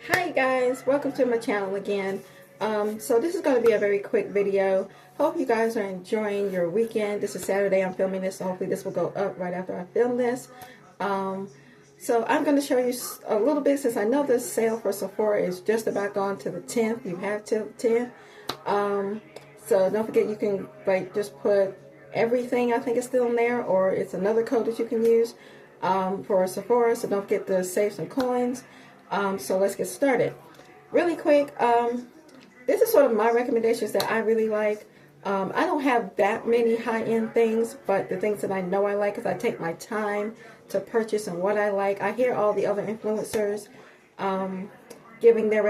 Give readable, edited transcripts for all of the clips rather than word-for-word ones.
Hi guys, welcome to my channel again. So this is going to be a very quick video. Hope you guys are enjoying your weekend. This is Saturday. I'm filming this, so hopefully this will go up right after I film this. So I'm going to show you a little bit, since I know this sale for Sephora is just about gone to the 10th. You have till the 10th. So don't forget, you can just put everything, I think is still in there, or it's another code that you can use for Sephora. So don't forget to save some coins. So let's get started. Really quick, this is sort of my recommendations that I really like. I don't have that many high-end things, but the things that I know I like, is I take my time to purchase and what I like. I hear all the other influencers giving their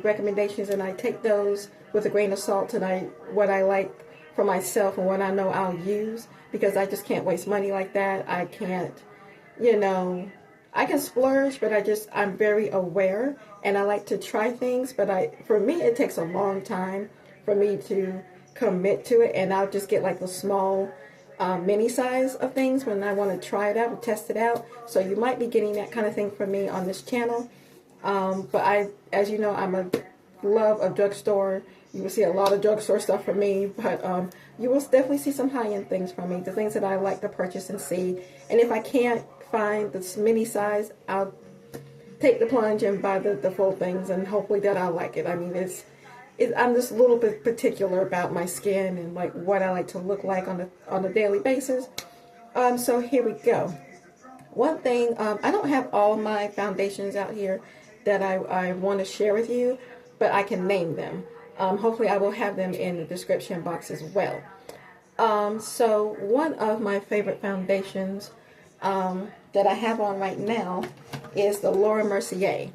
recommendations, and I take those with a grain of salt, and what I like for myself and what I know I'll use, because I just can't waste money like that. I can't, I can splurge, but I'm very aware, and I like to try things, but for me, it takes a long time for me to commit to it, and I'll just get like the small mini size of things when I want to try it out and test it out. So you might be getting that kind of thing from me on this channel. But as you know, I'm a love of drugstore. You will see a lot of drugstore stuff from me, but you will definitely see some high-end things from me, the things that I like to purchase and see. And if I can't find this mini size, I'll take the plunge and buy the full things, and hopefully that I'll like it. I mean, I'm just a little bit particular about my skin and like what I like to look like on a daily basis. So here we go. One thing, I don't have all my foundations out here that I want to share with you, but I can name them. Hopefully I will have them in the description box as well. So one of my favorite foundations that I have on right now is the Mercier.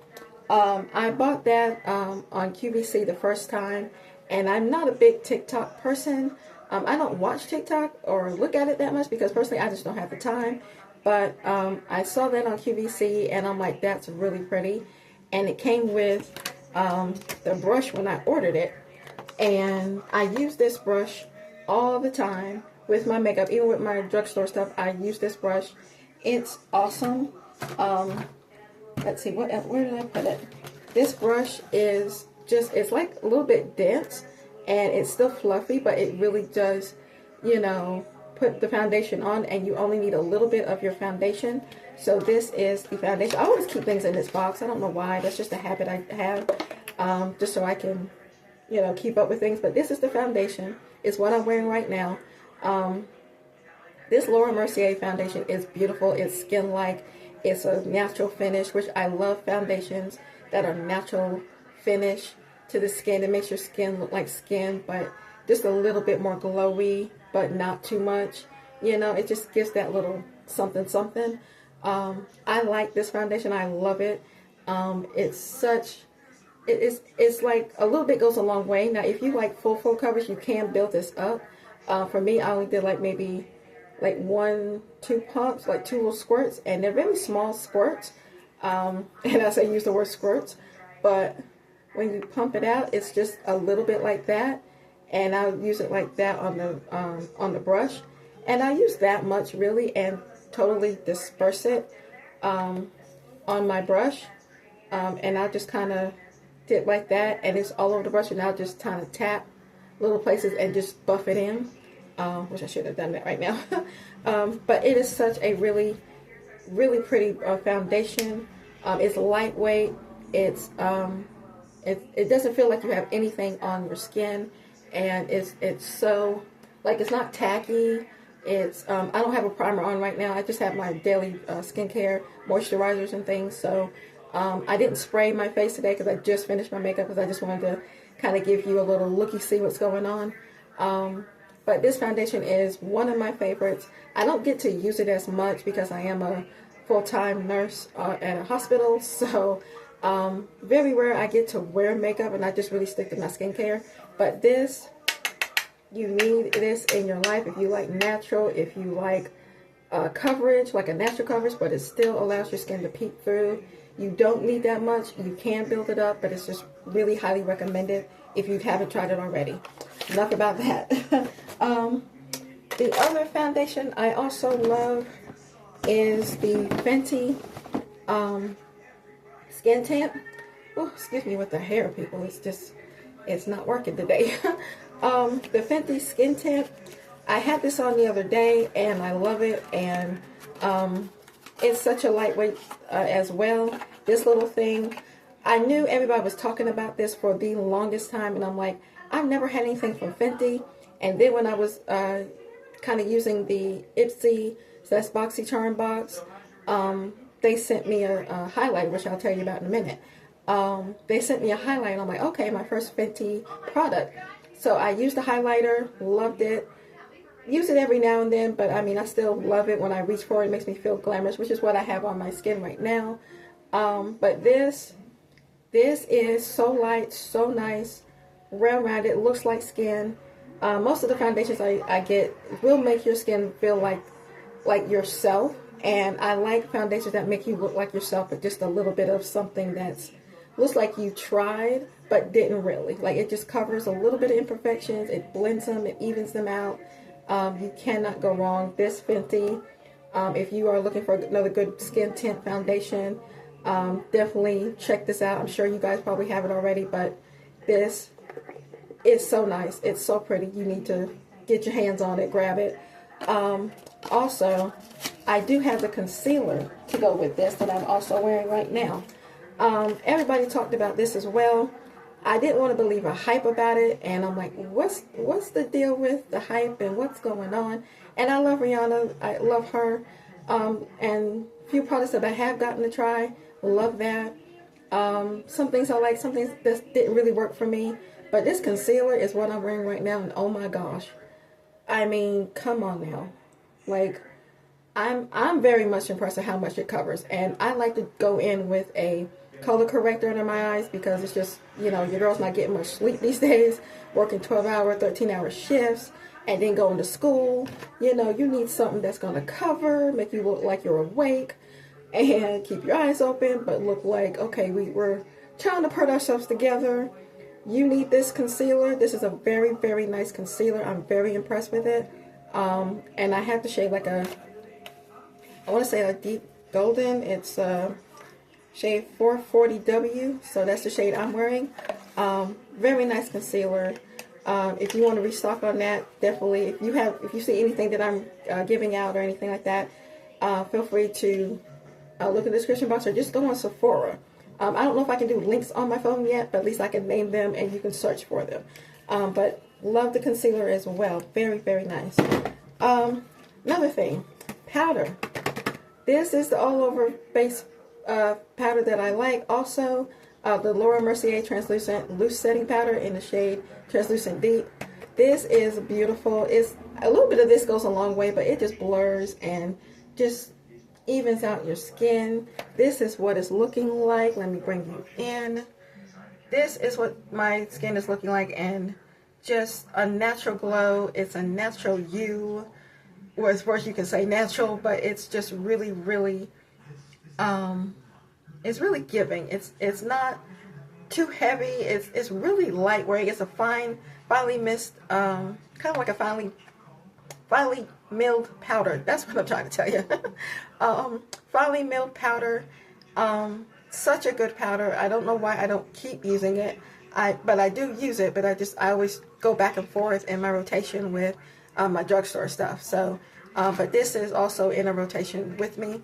I bought that on QVC the first time, and I'm not a big TikTok person. I don't watch TikTok or look at it that much, because personally I just don't have the time. But I saw that on QVC, and I'm like, that's really pretty. And it came with the brush when I ordered it, and I use this brush all the time with my makeup. Even with my drugstore stuff, I use this brush. It's awesome. Let's see, where did I put it? This brush is it's like a little bit dense, and it's still fluffy, but it really does, put the foundation on, and you only need a little bit of your foundation. So this is the foundation. I always keep things in this box. I don't know why. That's just a habit I have, just so I can, keep up with things. But this is the foundation. It's what I'm wearing right now. This Mercier foundation is beautiful. It's skin-like. It's a natural finish, which I love foundations that are natural finish to the skin. It makes your skin look like skin, but just a little bit more glowy, but not too much. It just gives that little something something. I like this foundation. I love it. It's like a little bit goes a long way. Now, if you like full coverage, you can build this up. For me, I only did like maybe like 1-2 pumps, like 2 little squirts, and they're really small squirts. And as I use the word squirts, but when you pump it out, it's just a little bit like that. And I'll use it like that on the brush, and I use that much really, and totally disperse it on my brush, and I'll just kind of dip like that, and it's all over the brush, and I'll just kind of tap little places and just buff it in. Which I should have done that right now. But it is such a really, really pretty foundation. It's lightweight. It doesn't feel like you have anything on your skin, and it's so, like, it's not tacky. I don't have a primer on right now. I just have my daily skincare moisturizers and things. So I didn't spray my face today because I just finished my makeup, because I just wanted to kind of give you a little looky, see what's going on. But this foundation is one of my favorites. I don't get to use it as much because I am a full-time nurse at a hospital. So very rare I get to wear makeup, and I just really stick to my skincare. But this, you need this in your life if you like natural, if you like coverage, like a natural coverage, but it still allows your skin to peek through. You don't need that much. You can build it up, but it's just really highly recommended if you haven't tried it already. Enough about that. The other foundation I also love is the Fenty Skin Tint. oh, excuse me with the hair, people. It's not working today. The Fenty Skin Tint. I had this on the other day, and I love it. And it's such a lightweight as well. This little thing, I knew everybody was talking about this for the longest time, and I'm like, I've never had anything from Fenty. And then when I was kind of using the Ipsy, so that's BoxyCharm box, they sent me a highlighter, which I'll tell you about in a minute. They sent me a highlighter, and I'm like, okay, my first Fenty product. So I used the highlighter, loved it. Use it every now and then, but I mean, I still love it when I reach for it. It makes me feel glamorous, which is what I have on my skin right now. But this is so light, so nice, round-rounded, looks like skin. Most of the foundations I get will make your skin feel like yourself, and I like foundations that make you look like yourself, but just a little bit of something that's looks like you tried but didn't really. Like, it just covers a little bit of imperfections, it blends them, it evens them out. You cannot go wrong. This Fenty, if you are looking for another good skin tint foundation, definitely check this out. I'm sure you guys probably have it already, but this is so nice. It's so pretty. You need to get your hands on it, grab it. Also, I do have the concealer to go with this that I'm also wearing right now. Everybody talked about this as well. I didn't want to believe a hype about it, and I'm like, what's the deal with the hype and what's going on? And I love Rihanna, I love her, and few products that I have gotten to try, love that. Some things I like, some things that didn't really work for me, but this concealer is what I'm wearing right now, and oh my gosh, I mean, come on now, like, I'm very much impressed with how much it covers, and I like to go in with a color corrector under my eyes because it's just, you know, your girl's not getting much sleep these days, working 12-hour, 13-hour shifts, and then going to school. You know, you need something that's going to cover, make you look like you're awake, and keep your eyes open, but look like, okay, we're trying to put ourselves together. You need this concealer. This is a very, very nice concealer. I'm very impressed with it. And I have the shade like I want to say a deep golden. It's shade 440W, so that's the shade I'm wearing. Very nice concealer. If you want to restock on that, definitely. If you see anything that I'm giving out or anything like that, feel free to look in the description box or just go on Sephora. I don't know if I can do links on my phone yet, but at least I can name them and you can search for them. But love the concealer as well. Very, very nice. Another thing, powder. This is the all-over base powder that I like. Also, the Laura Mercier Translucent Loose Setting Powder in the shade Translucent Deep. This is beautiful. It's a little bit of this goes a long way, but it just blurs and just evens out your skin. This is what it's looking like. Let me bring you in. This is what my skin is looking like, and just a natural glow. It's a natural hue. Or as far as you can say natural, but it's just really, really it's really giving. It's not too heavy. It's really lightweight. It's a finely mist, kind of like a finely milled powder. That's what I'm trying to tell you. Finely milled powder. Such a good powder. I don't know why I don't keep using it. But I do use it. But I always go back and forth in my rotation with my drugstore stuff. So, but this is also in a rotation with me.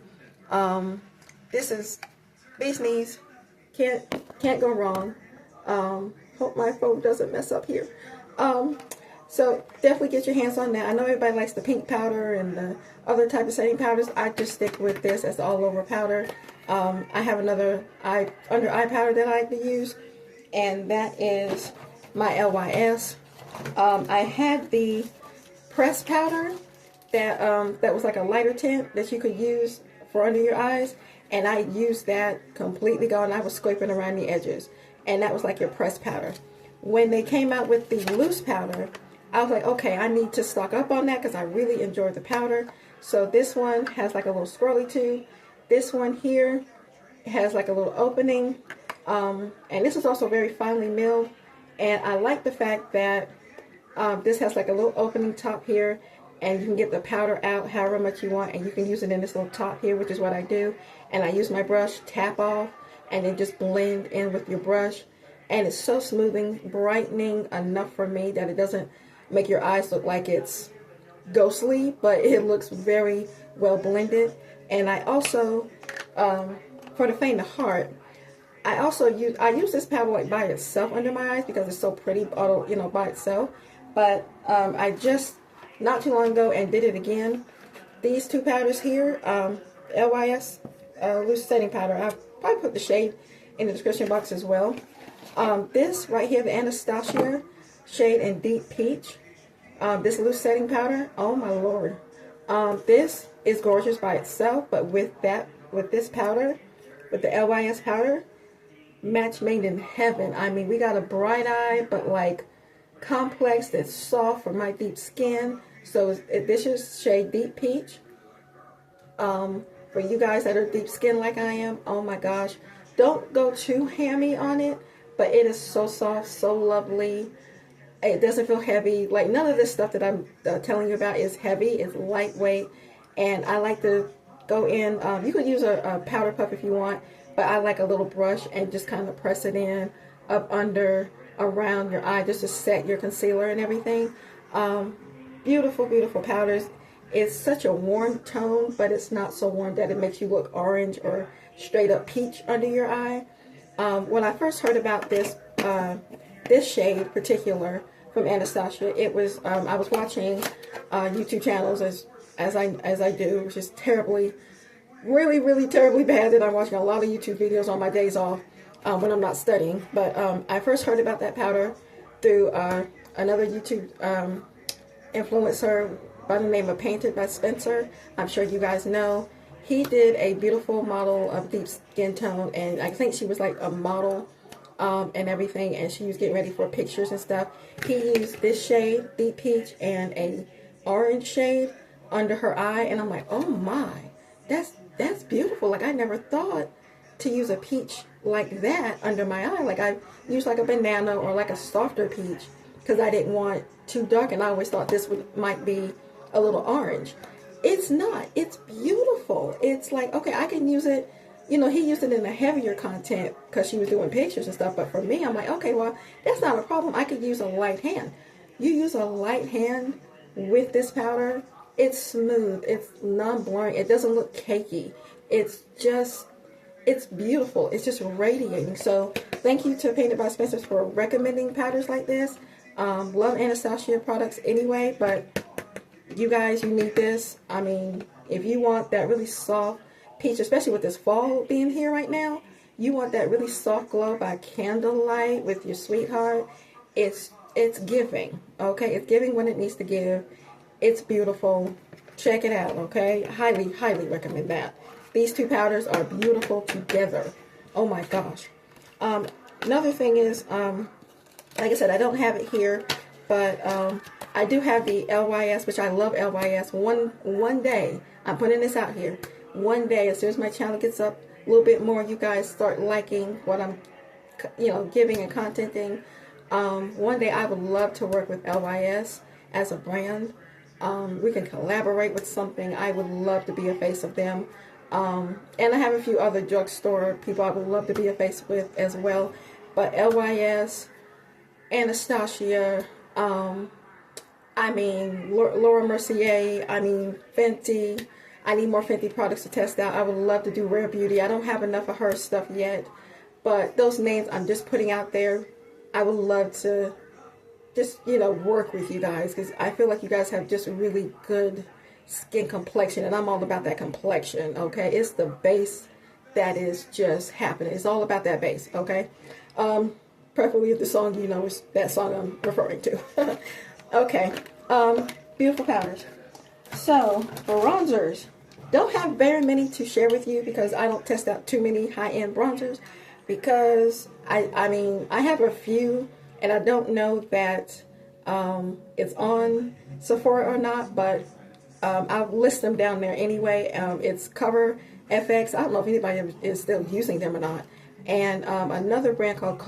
This is bee's knees. Can't go wrong. Hope my phone doesn't mess up here. So definitely get your hands on that. I know everybody likes the pink powder and the other type of setting powders. I just stick with this as the all over powder. I have another under eye powder that I like to use, and that is my LYS. I had the pressed powder that was like a lighter tint that you could use for under your eyes, and I used that completely gone. I was scraping around the edges, and that was like your pressed powder. When they came out with the loose powder, I was like, okay, I need to stock up on that because I really enjoyed the powder. So this one has like a little swirly tube. This one here has like a little opening, and this is also very finely milled. And I like the fact that this has like a little opening top here, and you can get the powder out however much you want, and you can use it in this little top here, which is what I do. And I use my brush, tap off, and then just blend in with your brush. And it's so smoothing, brightening enough for me that it doesn't make your eyes look like it's ghostly, but it looks very well blended. And I also, for the faint of heart, I use this powder like by itself under my eyes because it's so pretty, although, you know, by itself. But I just not too long ago and did it again. These two powders here, Lys Loose Setting Powder. I'll probably put the shade in the description box as well. This right here, the Anastasia shade in Deep Peach. This loose setting powder, oh my lord. This is gorgeous by itself, but with this powder, with the Lys powder, match made in heaven. I mean, we got a bright eye, but like complex, that's soft for my deep skin. So this is shade Deep Peach. For you guys that are deep skin like I am, oh my gosh, don't go too hammy on it, but it is so soft, so lovely. It doesn't feel heavy. Like none of this stuff that I'm telling you about is heavy. It's lightweight, and I like to go in. You could use a powder puff if you want, but I like a little brush and just kind of press it in up under, around your eye, just to set your concealer and everything. Beautiful, beautiful powders. It's such a warm tone, but it's not so warm that it makes you look orange or straight up peach under your eye. When I first heard about this shade particular from Anastasia, it was I was watching YouTube channels as I do, which is terribly, really terribly bad that I'm watching a lot of YouTube videos on my days off when I'm not studying. But I first heard about that powder through another YouTube influencer by the name of Painted by Spencer. I'm sure you guys know. He did a beautiful model of deep skin tone, and I think she was like a model and everything, and she was getting ready for pictures and stuff. He used this shade, Deep Peach, and a orange shade under her eye, and I'm like, oh my, that's beautiful. Like I never thought to use a peach like that under my eye. Like I used like a banana or like a softer peach because I didn't want too dark, and I always thought this might be a little orange. It's not. It's beautiful. It's like, okay, I can use it. You know, he used it in a heavier content because she was doing pictures and stuff. But for me, I'm like, okay, well, that's not a problem. I could use a light hand. You use a light hand with this powder, it's smooth. It's non-blurring. It doesn't look cakey. It's beautiful. It's just radiating. So thank you to Painted by Spencer for recommending powders like this. Love Anastasia products anyway, but you guys, you need this. I mean, if you want that really soft peach, especially with this fall being here right now, you want that really soft glow by candlelight with your sweetheart. It's giving, okay? It's giving when it needs to give. It's beautiful. Check it out, okay? Highly, highly recommend that. These two powders are beautiful together. Oh my gosh. Another thing is, like I said, I don't have it here, but I do have the Lys, which I love Lys. One day, I'm putting this out here. One day, as soon as my channel gets up a little bit more, you guys start liking what I'm, giving and contenting. One day, I would love to work with Lys as a brand. We can collaborate with something. I would love to be a face of them. And I have a few other drugstore people I would love to be a face with as well. But Lys, Anastasia, I mean, Laura Mercier, I mean, Fenty. I need more Fenty products to test out. I would love to do Rare Beauty. I don't have enough of her stuff yet. But those names I'm just putting out there. I would love to just, work with you guys. Because I feel like you guys have just really good skin complexion. And I'm all about that complexion, okay? It's the base that is just happening. It's all about that base, okay? Preferably if the song, is that song I'm referring to. Okay, beautiful powders. So, bronzers. Don't have very many to share with you because I don't test out too many high-end bronzers because, I mean, I have a few and I don't know that it's on Sephora or not, but I'll list them down there anyway. It's Cover FX. I don't know if anybody is still using them or not. And another brand called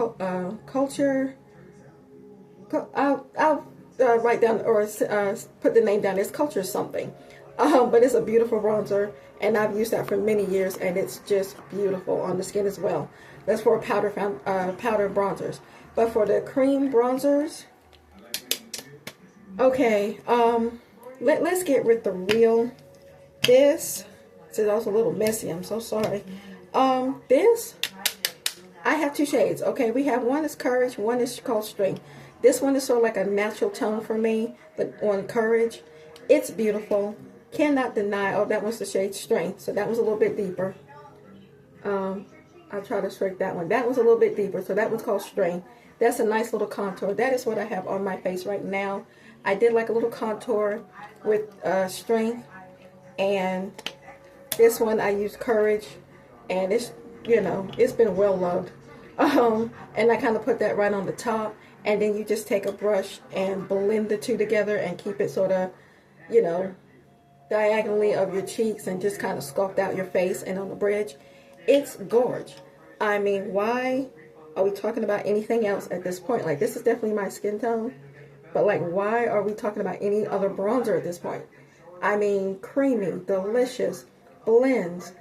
Culture. I'll write down or put the name down. It's Culture something. But it's a beautiful bronzer, and I've used that for many years, and it's just beautiful on the skin as well. That's for powder bronzers. But for the cream bronzers, okay, let's get with the real. This is also a little messy. I'm so sorry. This, I have two shades. Okay, we have one is Courage, one is called Strength. This one is sort of like a natural tone for me, but on Courage, it's beautiful. Cannot deny. Oh, that one's the shade Strength, so that was a little bit deeper. I'll try to strike that one. That one's a little bit deeper, so that one's called Strength. That's a nice little contour. That is what I have on my face right now. I did like a little contour with Strength, and this one I used Courage, and it's, you know, it's been well loved. And I kind of put that right on the top, and then you just take a brush and blend the two together and keep it sort of, you know, diagonally of your cheeks, and just kind of sculpt out your face and on the bridge. It's gorge. I mean, why are we talking about anything else at this point? Like, this is definitely my skin tone, but like, why are we talking about any other bronzer at this point? I mean, creamy, delicious, blends.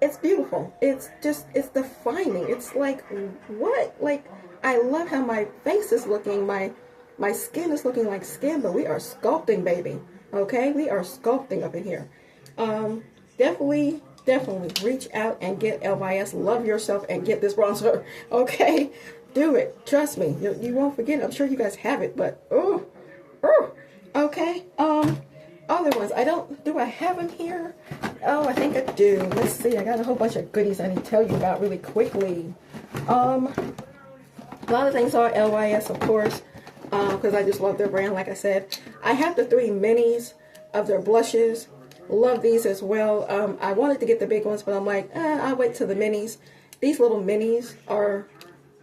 It's beautiful. It's just, it's defining. It's like, what? Like, I love how my face is looking. My skin is looking like skin, but we are sculpting, baby. Okay? We are sculpting up in here. Definitely reach out and get Lys. Love yourself and get this bronzer. Okay? Do it. Trust me. You won't forget it. I'm sure you guys have it, but, okay? Other ones, do I have them here? Oh, I think I do. Let's see, I got a whole bunch of goodies I need to tell you about really quickly. A lot of things are Lys, of course, because I just love their brand, like I said. I have the 3 minis of their blushes. Love these as well. I wanted to get the big ones, but I'm like, I'll wait till the minis. These little minis are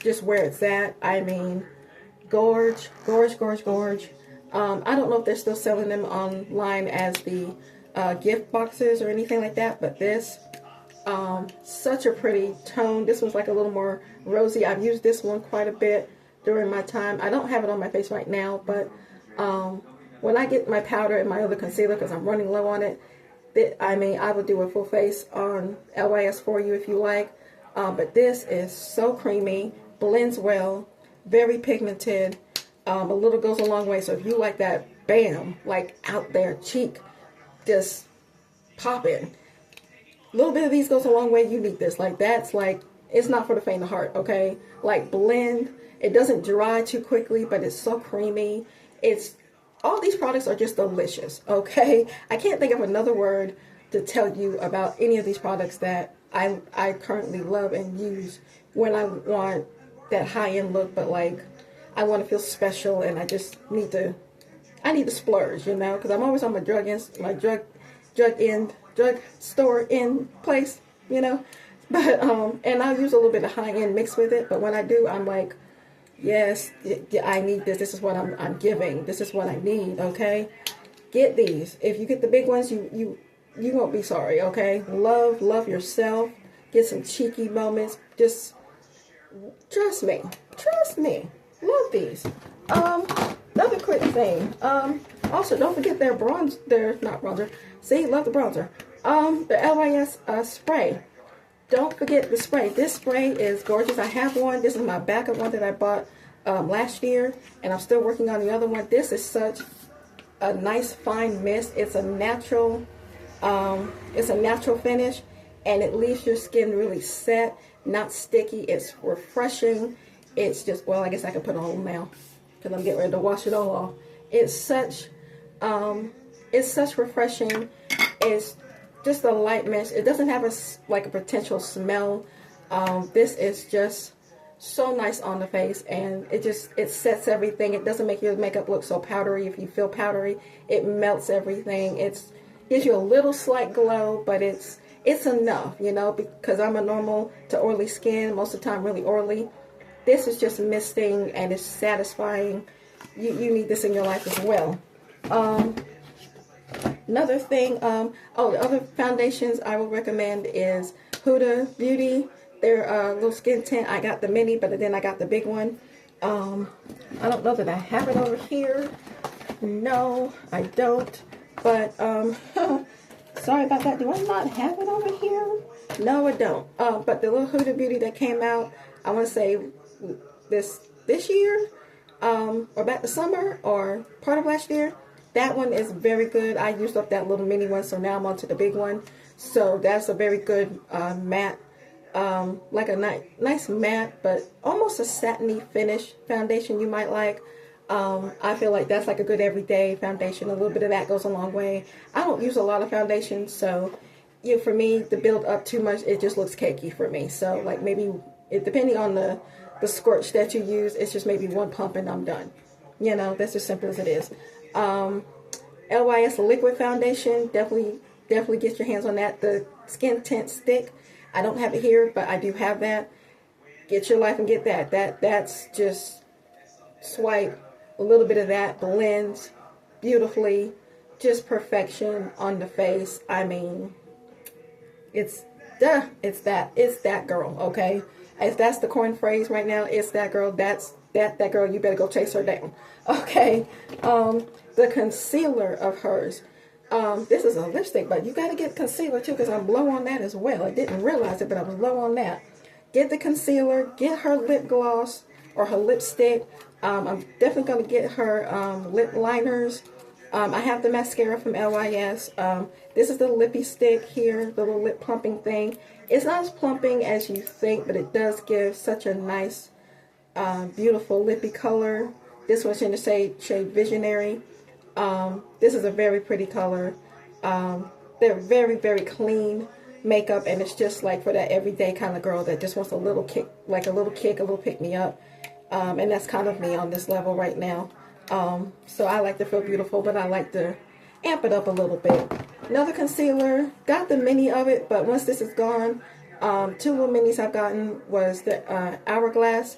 just where it's at. I mean, gorge, gorge, gorge, gorge. I don't know if they're still selling them online as the gift boxes or anything like that, but this, such a pretty tone. This one's like a little more rosy. I've used this one quite a bit during my time. I don't have it on my face right now, but when I get my powder and my other concealer, because I'm running low on it, I mean, I would do a full face on Lys for you if you like. But this is so creamy, blends well, very pigmented. A little goes a long way. So if you like that, bam, like out there cheek, just pop in. A little bit of these goes a long way. You need this. Like, that's like, it's not for the faint of heart, okay? Like, blend. It doesn't dry too quickly, but it's so creamy. All these products are just delicious, okay? I can't think of another word to tell you about any of these products that I currently love and use when I want that high-end look, but like, I want to feel special, and I just need to splurge, you know, because I'm always on my drug store in place, you know, but and I'll use a little bit of high end mixed with it. But when I do, I'm like, yes, I need this. This is what I'm giving. This is what I need. Okay, get these. If you get the big ones, you won't be sorry. Okay, love yourself. Get some cheeky moments. Just trust me. Love these. Another quick thing. Also, don't forget their not bronzer. See, love the bronzer. The Lys spray. Don't forget the spray. This spray is gorgeous. I have one. This is my backup one that I bought last year, and I'm still working on the other one. This is such a nice fine mist. It's a natural finish, and it leaves your skin really set, not sticky. It's refreshing. It's just, well, I guess I can put it on now because I'm getting ready to wash it all off. It's such refreshing. It's just a light mist. It doesn't have a potential smell. This is just so nice on the face, and it sets everything. It doesn't make your makeup look so powdery. If you feel powdery, it melts everything. It gives you a little slight glow, but it's enough, you know, because I'm a normal to oily skin, most of the time really oily. This is just misting, and it's satisfying. You need this in your life as well. Another thing, the other foundations I will recommend is Huda Beauty. Their little skin tint. I got the mini, but then I got the big one. I don't know that I have it over here. No, I don't. But, sorry about that. Do I not have it over here? No, I don't. But the little Huda Beauty that came out, I want to say this year, or back to summer, or part of last year, that one is very good. I used up that little mini one, so now I'm on to the big one. So that's a very good matte, like a nice matte, but almost a satiny finish foundation you might like. I feel like that's like a good everyday foundation. A little bit of that goes a long way. I don't use a lot of foundation, so for me to build up too much, it just looks cakey for me. So like maybe depending on the squirts that you use, it's just maybe one pump and I'm done. You know, that's as simple as it is. LYS liquid foundation, definitely get your hands on that. The Skin Tint stick, I don't have it here, but I do have that. Get your life and get that. That's just swipe a little bit of that, blends beautifully, just perfection on the face. I mean, it's that girl, okay? If that's the corn phrase right now, it's that girl. That's that girl. You better go chase her down, okay? The concealer of hers. This is a lipstick, but you got to get concealer too, because I'm low on that as well. I didn't realize it, but I was low on that. Get the concealer. Get her lip gloss or her lipstick. I'm definitely going to get her lip liners. I have the mascara from LYS. This is the lippy stick here, the little lip plumping thing. It's not as plumping as you think, but it does give such a nice, beautiful lippy color. This one's in the shade Visionary. This is a very pretty color. They're very, very clean makeup, and it's just like for that everyday kind of girl that just wants a little kick, a little pick-me-up. And that's kind of me on this level right now. So I like to feel beautiful, but I like to amp it up a little bit. Another concealer, got the mini of it, but once this is gone, two little minis I've gotten was the Hourglass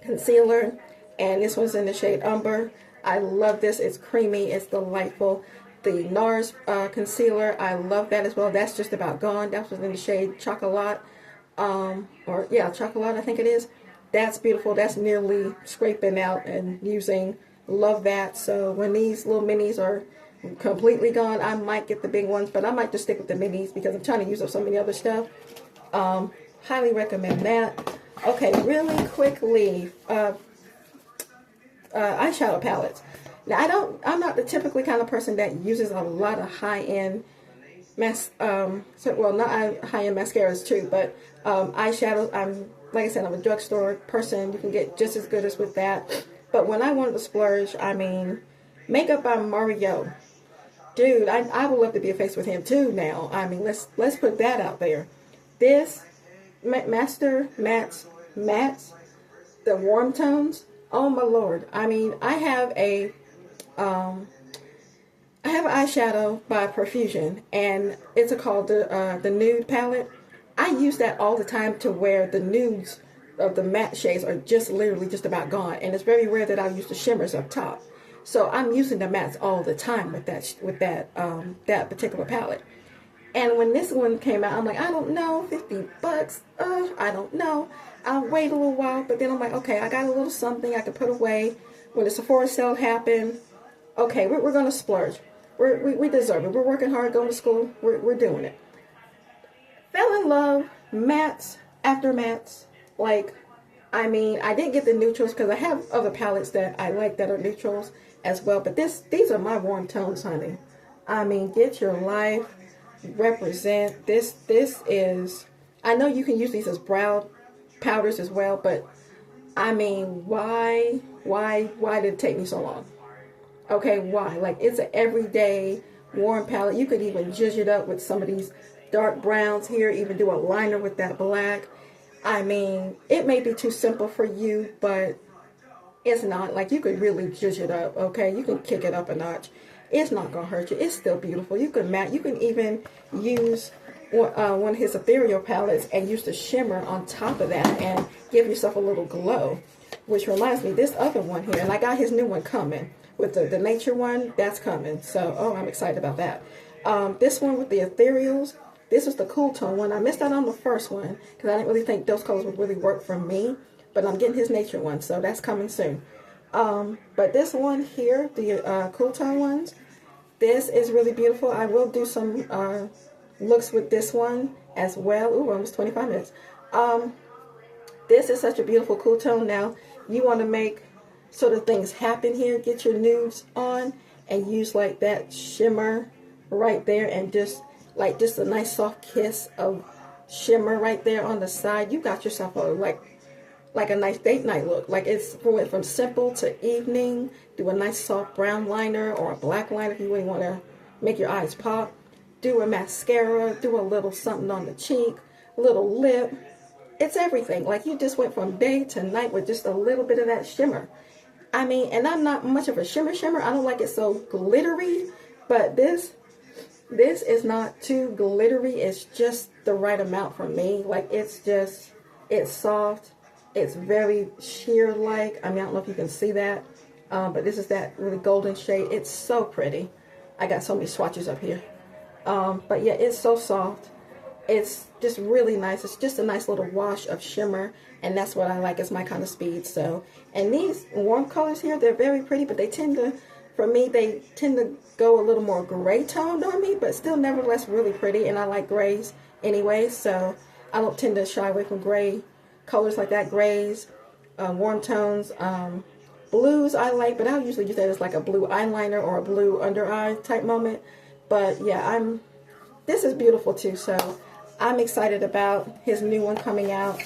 concealer, and this one's in the shade Umber. I love this. It's creamy. It's delightful. The Nars concealer, I love that as well. That's just about gone. That was in the shade chocolat, chocolat I think it is. That's beautiful. That's nearly scraping out and using. Love that. So when these little minis are completely gone, I might get the big ones, but I might just stick with the minis because I'm trying to use up so many other stuff. Highly recommend that. Okay, really quickly, eyeshadow palettes. Now I'm not the typically kind of person that uses a lot of high-end not high-end mascaras too, but eyeshadows. Like I said, I'm a drugstore person. You can get just as good as with that. But when I wanted to splurge, I mean, makeup by Mercier. Dude, I would love to be a face with him too now. I mean, let's put that out there. This Master Mattes, the warm tones. Oh my Lord. I mean, I have an eyeshadow by Profusion, and it's called the Nude palette. I use that all the time to where the nudes of the matte shades are literally just about gone, and it's very rare that I use the shimmers up top. So I'm using the mattes all the time with that particular palette. And when this one came out, I'm like, I don't know, $50. I don't know. I'll wait a little while, but then I'm like, okay, I got a little something I can put away. When the Sephora sale happened, okay, we're gonna splurge. We deserve it. We're working hard, going to school. We're doing it. Fell in love, mattes after mattes. Like, I mean, I didn't get the neutrals because I have other palettes that I like that are neutrals as well. But these are my warm tones, honey. I mean, get your life, represent. This is, I know you can use these as brow powders as well, but I mean, why did it take me so long? Okay, why? Like, it's an everyday warm palette. You could even zhuzh it up with some of these dark browns here, even do a liner with that black. I mean, it may be too simple for you, but it's not. Like, you could really zhuzh it up, okay? You can kick it up a notch. It's not going to hurt you. It's still beautiful. You can matte. You can even use one of his Ethereal palettes and use the shimmer on top of that and give yourself a little glow. Which reminds me, this other one here, and I got his new one coming. With the nature one, that's coming. So, oh, I'm excited about that. This one with the Ethereals, this was the cool tone one. I missed out on the first one because I didn't really think those colors would really work for me. But I'm getting his nature one, so that's coming soon. But this one here, the cool tone ones, this is really beautiful. I will do some looks with this one as well. Ooh, almost 25 minutes. This is such a beautiful cool tone. Now, you want to make sort of things happen here. Get your nudes on and use like that shimmer right there, and just a nice soft kiss of shimmer right there on the side. You got yourself a like a nice date night look. Like, it's going from simple to evening. Do a nice soft brown liner or a black liner if you really want to make your eyes pop. Do a mascara, do a little something on the cheek, a little lip. It's everything. Like, you just went from day to night with just a little bit of that shimmer. I mean, and I'm not much of a shimmer. I don't like it so glittery, but this is not too glittery. It's just the right amount for me. Like, it's soft. It's very sheer-like. I mean, I don't know if you can see that, but this is that really golden shade. It's so pretty. I got so many swatches up here. But yeah, it's so soft. It's just really nice. It's just a nice little wash of shimmer, and that's what I like. It's my kind of speed. So, and these warm colors here, they're very pretty, but they tend to, for me, they tend to go a little more gray toned on me, but still nevertheless really pretty, and I like grays anyway, so I don't tend to shy away from gray colors like that. Grays, warm tones, blues I like, but I'll usually use that as like a blue eyeliner or a blue under eye type moment. But yeah, this is beautiful too, so I'm excited about his new one coming out.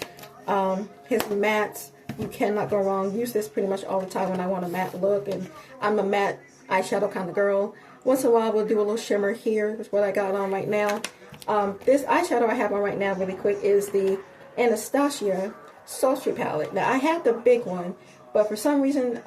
His mattes, you cannot go wrong. Use this pretty much all the time when I want a matte look, and I'm a matte eyeshadow kind of girl. Once in a while we'll do a little shimmer here. That's what I got on right now. This eyeshadow I have on right now really quick is the Anastasia Sultry palette. Now, I had the big one, but for some reason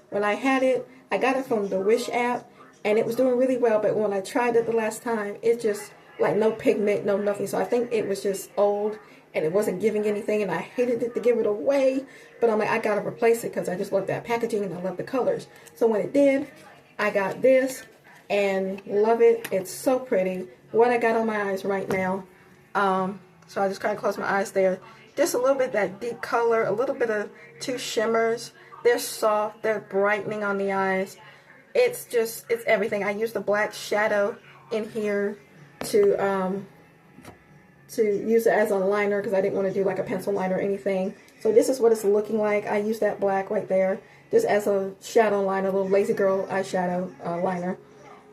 when I had it, I got it from the Wish app, and it was doing really well, but when I tried it the last time, it just, like, no pigment, no nothing. So I think it was just old, and it wasn't giving anything, and I hated it to give it away. But I'm like, I gotta replace it because I just love that packaging and I love the colors. So when it did, I got this and love it. It's so pretty. What I got on my eyes right now. So I just kind of close my eyes there. Just a little bit of that deep color, a little bit of two shimmers. They're soft, they're brightening on the eyes. It's everything. I used the black shadow in here to use it as a liner because I didn't want to do like a pencil liner or anything. So this is what it's looking like. I used that black right there just as a shadow liner, a little lazy girl eyeshadow liner.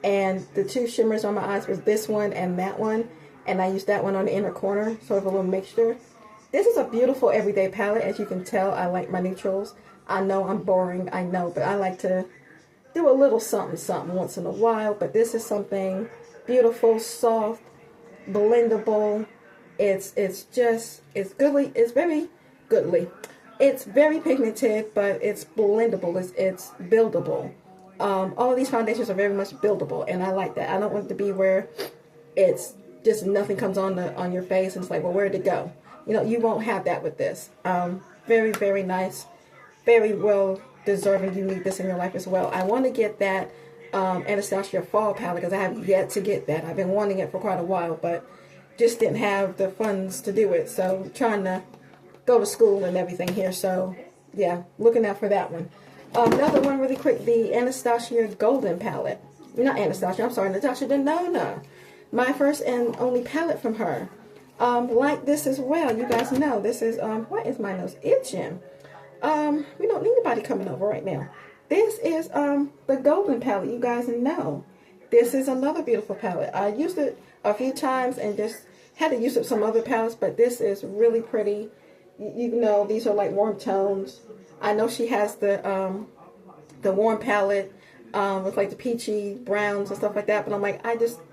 And the two shimmers on my eyes was this one and that one. And I used that one on the inner corner, sort of a little mixture. This is a beautiful everyday palette. As you can tell, I like my neutrals. I know I'm boring, I know, but I like to do a little something once in a while. But this is something beautiful, soft, blendable. It's goodly. It's very goodly. It's very pigmented, but it's blendable. It's buildable. All of these foundations are very much buildable, and I like that. I don't want it to be where it's just nothing comes on your face and it's like, well, where'd it go? You know, you won't have that with this. Very, very nice. Very well deserving. You need this in your life as well. I want to get that Anastasia Fall palette because I have yet to get that. I've been wanting it for quite a while, but just didn't have the funds to do it. So trying to go to school and everything here. So yeah, looking out for that one. Another one really quick, the Anastasia Golden palette. Not Anastasia, I'm sorry, Natasha Denona. My first and only palette from her. Like this as well. You guys know this is, why is my nose itching? We don't need anybody coming over right now. This is the Golden palette. You guys know. This is another beautiful palette. I used it a few times and just had to use up some other palettes, but this is really pretty. You know, these are like warm tones. I know she has the warm palette with like the peachy browns and stuff like that, but I'm like,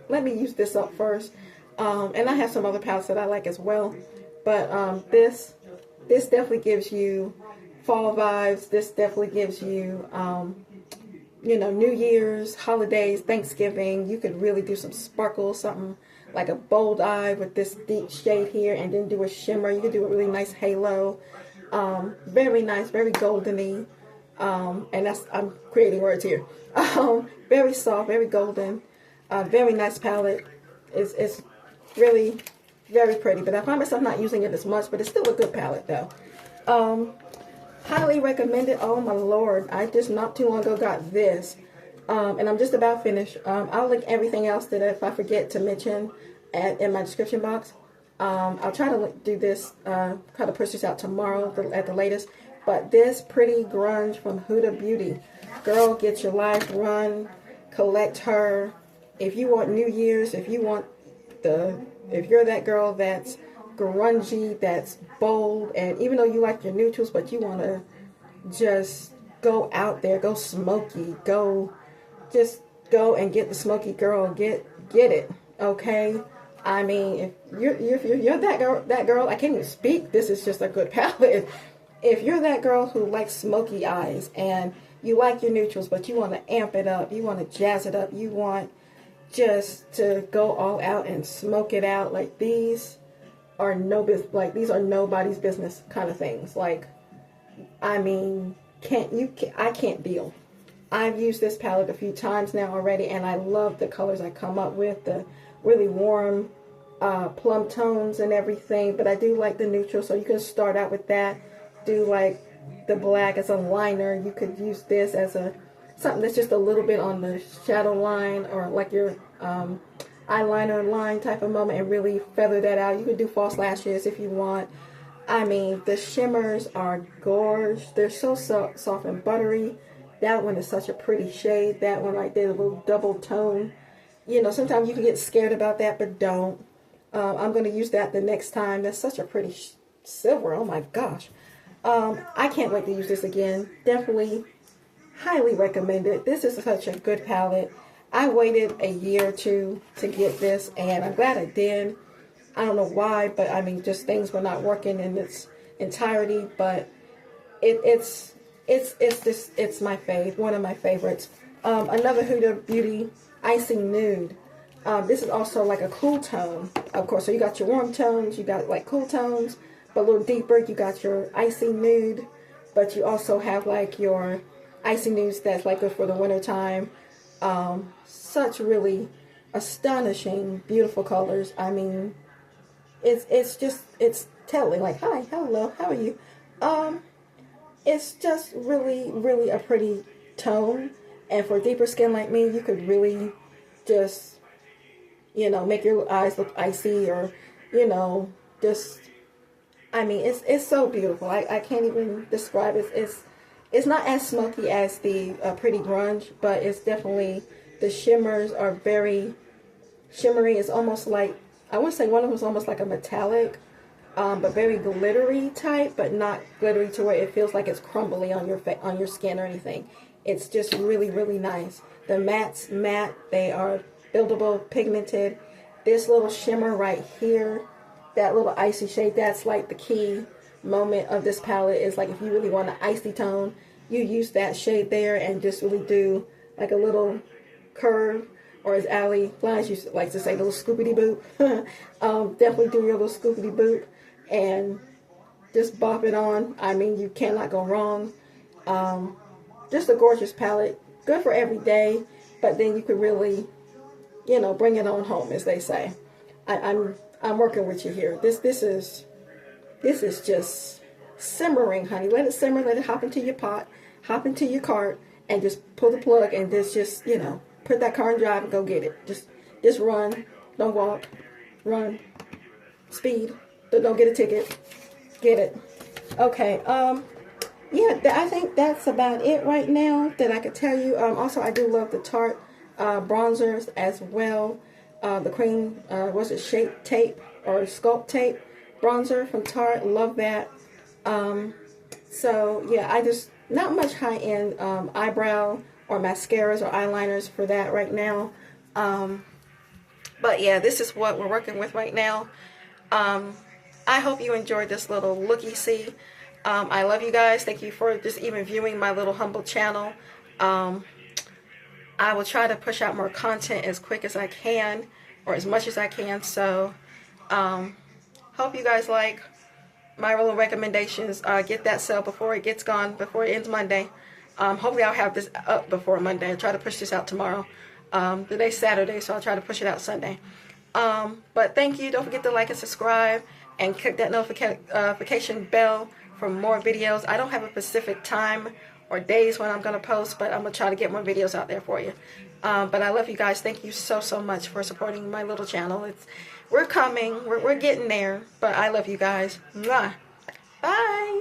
let me use this up first. And I have some other palettes that I like as well, but this definitely gives you fall vibes. This definitely gives you you know, New Year's, holidays, Thanksgiving. You could really do some sparkle, something like a bold eye with this deep shade here, and then do a shimmer. You could do a really nice halo. Very nice, very goldeny. And I'm creating words here. Very soft, very golden. Very nice palette. It's really very pretty. But I find myself not using it as much, but it's still a good palette though. Highly recommended. Oh my lord, I just not too long ago got this. And I'm just about finished. I'll link everything else that if I forget to mention in my description box. I'll try to do this, try to push this out tomorrow at the latest. But this pretty grunge from Huda Beauty. Girl, get your life run. Collect her. If you want New Year's, if you're that girl that's grungy, that's bold, and even though you like your neutrals, but you want to just go out there, go smoky, just go and get the smoky girl, get it, okay? I mean, if you're that girl, I can't even speak. This is just a good palette. If you're that girl who likes smoky eyes and you like your neutrals, but you want to amp it up, you want to jazz it up, you want just to go all out and smoke it out, like these are these are nobody's business kind of things. Like, I mean, I can't deal. I've used this palette a few times now already, and I love the colors I come up with, the really warm plum tones and everything. But I do like the neutral, so you can start out with that. Do like the black as a liner. You could use this as something that's just a little bit on the shadow line, or like your eyeliner line type of moment, and really feather that out. You could do false lashes if you want. I mean, the shimmers are gorgeous. They're so soft and buttery. That one is such a pretty shade. That one right there, a little double tone. You know, sometimes you can get scared about that, but don't. I'm going to use that the next time. That's such a pretty silver. Oh my gosh. I can't wait to use this again. Definitely, highly recommend it. This is such a good palette. I waited a year or two to get this, and I'm glad I did. I don't know why, but I mean, just things were not working in its entirety. But it's my fave, one of my favorites. Another Huda Beauty Icy Nude. This is also like a cool tone, of course. So you got your warm tones, you got like cool tones, but a little deeper. You got your icy nude, but you also have like your icy nudes that's like good for the winter time. Such really astonishing, beautiful colors. I mean, it's telling, like, hi, hello, how are you? It's just really, really a pretty tone. And for deeper skin like me, you could really just, you know, make your eyes look icy, or, you know, just, I mean, it's so beautiful. I can't even describe it. It's not as smoky as the Pretty Grunge, but it's definitely, the shimmers are very shimmery. It's almost like, I would say one of them is almost like a metallic, but very glittery type, but not glittery to where it feels like it's crumbly on your skin or anything. It's just really, really nice. The mattes, matte, they are buildable, pigmented. This little shimmer right here, that little icy shade, that's like the key moment of this palette. Is like, if you really want an icy tone, you use that shade there and just really do like a little curve, or as Allie Lys used to like to say, little scoopity boop. Definitely do your little scoopity boop and just bop it on. I mean, you cannot go wrong. Just a gorgeous palette, good for every day, but then you could really, you know, bring it on home, as they say. I'm working with you here. This is just simmering, honey. Let it simmer. Let it hop into your pot, hop into your cart, and just pull the plug and just you know, put that car in drive and go get it. Just run. Don't walk. Run. Speed. Don't get a ticket. Get it. Okay. Yeah, I think that's about it right now that I could tell you. Also, I do love the Tarte bronzers as well. The cream, was it Shape Tape or Sculpt Tape bronzer from Tarte. Love that. So, yeah, I just, not much high-end eyebrow or mascaras or eyeliners for that right now. But, yeah, this is what we're working with right now. I hope you enjoyed this little looky-see. I love you guys. Thank you for just even viewing my little humble channel. I will try to push out more content as quick as I can, or as much as I can. So, hope you guys like my little recommendations. Get that sale before it gets gone, before it ends Monday. Hopefully I'll have this up before Monday. I'll try to push this out tomorrow. Today's Saturday, so I'll try to push it out Sunday. But thank you. Don't forget to like and subscribe, and click that notification bell for more videos. I don't have a specific time or days when I'm going to post, but I'm going to try to get more videos out there for you. But I love you guys. Thank you so, so much for supporting my little channel. We're coming. We're getting there. But I love you guys. Mwah. Bye.